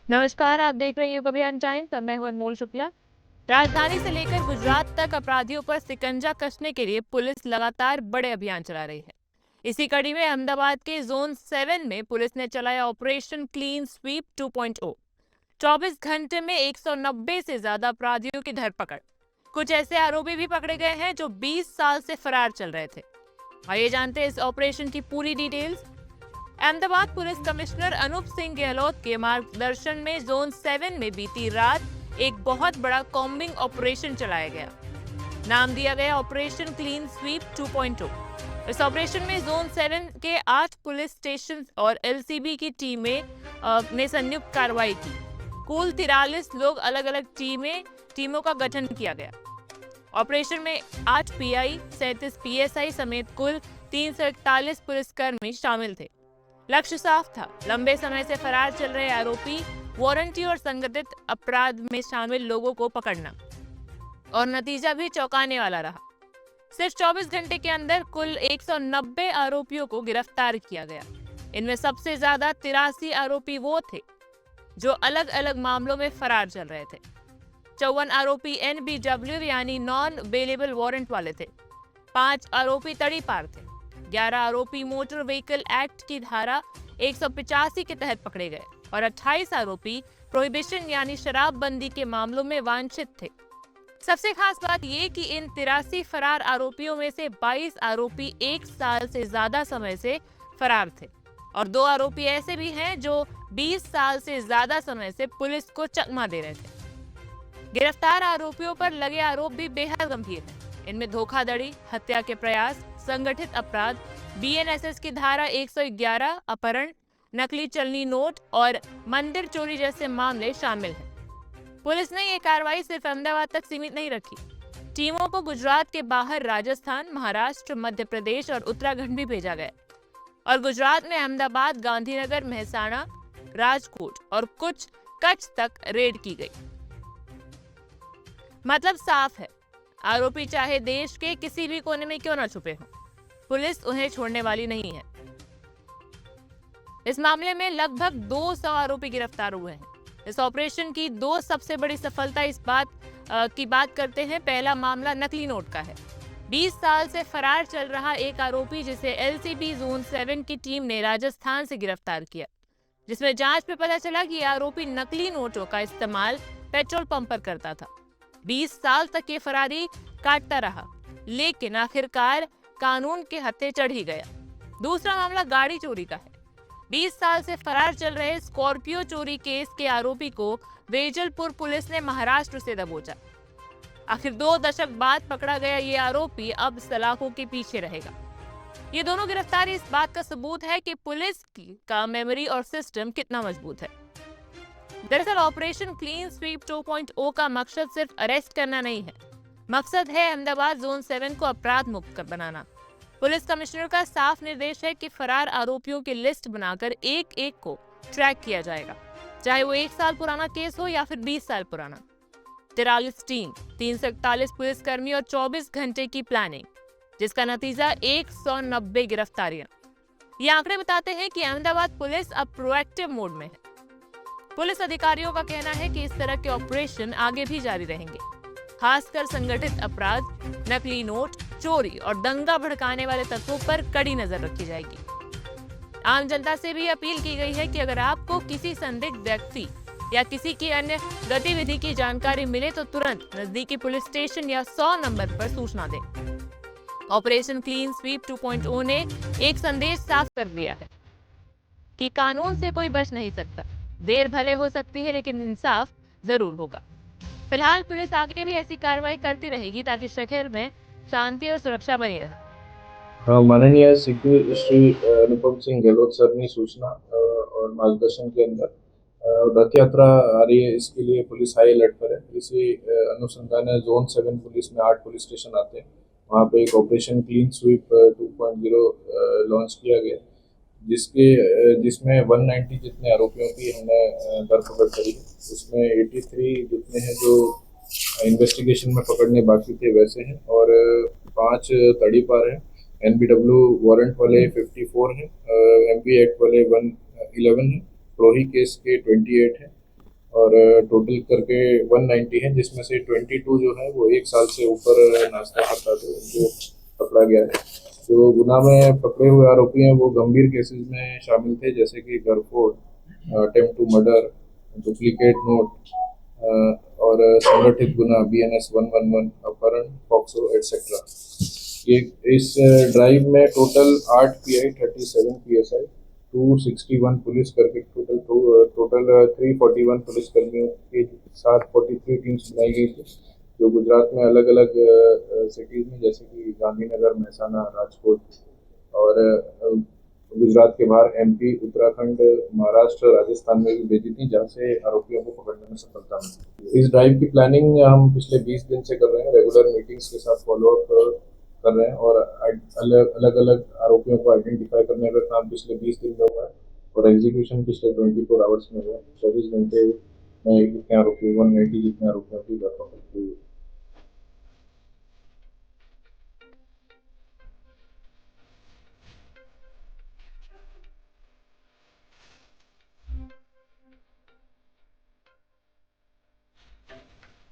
नमस्कार, आप देख रहे हैं युग अभियान टाइम्स और मैं हूं अनमोल शुक्ला। राजधानी से लेकर गुजरात तक अपराधियों पर शिकंजा कसने के लिए पुलिस लगातार बड़े अभियान चला रही है। इसी कड़ी में अहमदाबाद के जोन 7 में पुलिस ने चलाया ऑपरेशन क्लीन स्वीप 2.0। 24 घंटे में 190 से ज्यादा अपराधियों की धरपकड़। कुछ ऐसे आरोपी भी पकड़े गए हैं जो 20 साल से फरार चल रहे थे। आइए जानते हैं इस ऑपरेशन की पूरी details. Ahmedabad police commissioner Anoop Singh Gehlot के मार्गदर्शन में जोन 7 में बीती रात एक बहुत बड़ा कॉम्बिंग ऑपरेशन चलाया गया। नाम दिया गया ऑपरेशन क्लीन स्वीप 2.0। इस ऑपरेशन में जोन 7 के 8 पुलिस स्टेशन और एलसीबी की टीमें ने संयुक्त कार्रवाई की। कुल 43 लोग अलग अलग टीमों का गठन किया गया। ऑपरेशन में 8 पीआई, 37 पीएसआई समेत कुल 341 पुलिसकर्मी शामिल थे। लक्ष्य साफ था, लंबे समय से फरार चल रहे आरोपी, वारंटी और संगठित अपराध में शामिल लोगों को पकड़ना। और नतीजा भी चौंकाने वाला रहा। सिर्फ 24 घंटे के अंदर कुल 190 आरोपियों को गिरफ्तार किया गया। इनमें सबसे ज्यादा 83 आरोपी वो थे जो अलग अलग मामलों में फरार चल रहे थे। 54 आरोपी NBW यानी नॉन बेलेबल वारंट वाले थे। 5 आरोपी तड़ीपार थे। 11 आरोपी मोटर व्हीकल एक्ट की धारा 185 के तहत पकड़े गए और 28 आरोपी प्रोहिबिशन यानी शराबबंदी के मामलों में वांछित थे। सबसे खास बात यह कि इन 83 फरार आरोपियों में से 22 आरोपी 1 साल से ज्यादा समय से फरार थे और 2 आरोपी ऐसे भी हैं जो 20 साल से ज्यादा समय से पुलिस को चकमा दे रहे थे। गिरफ्तार आरोपियों पर लगे आरोप भी बेहद गंभीर हैं। इनमें धोखाधड़ी, हत्या के प्रयास, संगठित अपराध, BNSS की धारा 111, अपहरण, नकली चलनी नोट और मंदिर चोरी जैसे मामले शामिल हैं। पुलिस ने यह कार्रवाई सिर्फ अहमदाबाद तक सीमित नहीं रखी। टीमों को गुजरात के बाहर राजस्थान, महाराष्ट्र, मध्य प्रदेश और उत्तराखंड भी भेजा गया और गुजरात में अहमदाबाद, गांधीनगर, मेहसाणा, राजकोट और कुछ कच्छ तक रेड की गई। मतलब साफ है, आरोपी चाहे देश के किसी भी कोने में क्यों न छुपे हों, पुलिस उन्हें छोड़ने वाली नहीं है। इस मामले में लगभग 200 आरोपी गिरफ्तार हुए हैं। इस ऑपरेशन की 2 सबसे बड़ी सफलता इस बात की बात करते हैं। पहला मामला नकली नोट का है। 20 साल से फरार चल रहा एक आरोपी जिसे एलसीबी जोन 7 की टीम ने राजस्थान से गिरफ्तार किया, जिसमें जांच में पता चला कि आरोपी नकली नोटों का इस्तेमाल पेट्रोल पंप पर करता था। 20 साल तक ये फरारी काटता रहा, लेकिन आखिरकार कानून के हत्थे चढ़ ही गया। दूसरा मामला गाड़ी चोरी का है। 20 साल से फरार चल रहे स्कॉर्पियो चोरी केस के आरोपी को वेजलपुर पुलिस ने महाराष्ट्र से दबोचा। आखिर 2 दशक बाद पकड़ा गया ये आरोपी अब सलाखों के पीछे रहेगा। ये दोनों गिरफ्तारी इस बात का सबूत है कि पुलिस का मेमोरी और सिस्टम कितना मजबूत है। दरअसल ऑपरेशन क्लीन स्वीप 2.0 का मकसद सिर्फ अरेस्ट करना नहीं है, मकसद है अहमदाबाद जोन 7 को अपराध मुक्त बनाना। पुलिस कमिश्नर का साफ निर्देश है कि फरार आरोपियों की लिस्ट बनाकर एक एक को ट्रैक किया जाएगा, चाहे वो 1 साल पुराना केस हो या फिर 20 साल पुराना। 43 टीम, 341 पुलिसकर्मी और 24 घंटे की प्लानिंग, जिसका नतीजा 190 गिरफ्तारियां। ये आंकड़े बताते हैं कि अहमदाबाद पुलिस अब प्रोएक्टिव मोड में है। पुलिस अधिकारियों का कहना है कि इस तरह के ऑपरेशन आगे भी जारी रहेंगे, खासकर संगठित अपराध, नकली नोट, चोरी और दंगा भड़काने वाले तत्वों पर कड़ी नजर रखी जाएगी। आम जनता से भी अपील की गई है कि अगर आपको किसी संदिग्ध व्यक्ति या किसी की अन्य गतिविधि की जानकारी मिले तो तुरंत नजदीकी पुलिस स्टेशन या 100 नंबर पर सूचना दें। ऑपरेशन क्लीन स्वीप 2.0 ने एक संदेश साफ कर दिया है कि कानून से कोई बच नहीं सकता। देर भले हो सकती है, लेकिन इंसाफ जरूर होगा। फिलहाल पुलिस आगे भी ऐसी कार्रवाई करती रहेगी ताकि शहर में शांति और सुरक्षा बनी रहे। माननीय श्री अनुपम सिंह गहलोत सर ने सूचना और मार्गदर्शन के अंदर रथ यात्रा आ रही है, इसके लिए पुलिस हाई अलर्ट पर है। इसी अनुसंधान जोन 7 पुलिस में 8 पुलिस स्टेशन आते हैं, वहाँ पे एक ऑपरेशन क्लीन स्वीप 2.0 लॉन्च किया गया, जिसमें 190 जितने आरोपियों की हमने धरपकड़ करी है। उसमें 83 जितने हैं जो इन्वेस्टिगेशन में पकड़ने बाकी थे वैसे हैं, और 5 तड़ीपार हैं। NBW वारंट वाले 54 हैं, MV एक्ट वाले 111 हैं, प्रोही केस के 28 हैं, और टोटल करके 190 है, जिसमें से 22 जो है वो 1 साल से ऊपर नाश्ता करता था, उनको पकड़ा गया है। जो गुना में पकड़े हुए आरोपी हैं वो गंभीर केसेस में शामिल थे, जैसे कि घरफोड़, attempt to murder, duplicate note, और संगठित गुना BNS 111, अपहरण, पॉक्सो एटसेट्रा। ये इस ड्राइव में टोटल 8 PI, 37 PSI, 261 पुलिस करके टोटल 341 पुलिस कर्मियों के साथ 43 टीम्स बनाई गई थी, जो गुजरात में अलग अलग सिटीज़ में, जैसे कि गांधीनगर, महसाना, राजकोट, और गुजरात के बाहर MP, उत्तराखंड, महाराष्ट्र, राजस्थान में भी भेजी थी, जहाँ से आरोपियों को पकड़ने में सफलता मिली। इस ड्राइव की प्लानिंग हम पिछले 20 दिन से कर रहे हैं, रेगुलर मीटिंग्स के साथ फॉलोअप कर रहे हैं, और अलग अलग आरोपियों को आइडेंटिफाई करने का काम पिछले 20 दिन में हुआ है, और एग्जीक्यूशन पिछले 24 आवर्स में हुआ है। 24 घंटे में कितने आरोपी, 190 जितने आरोपियों की धरपकड़ हुई।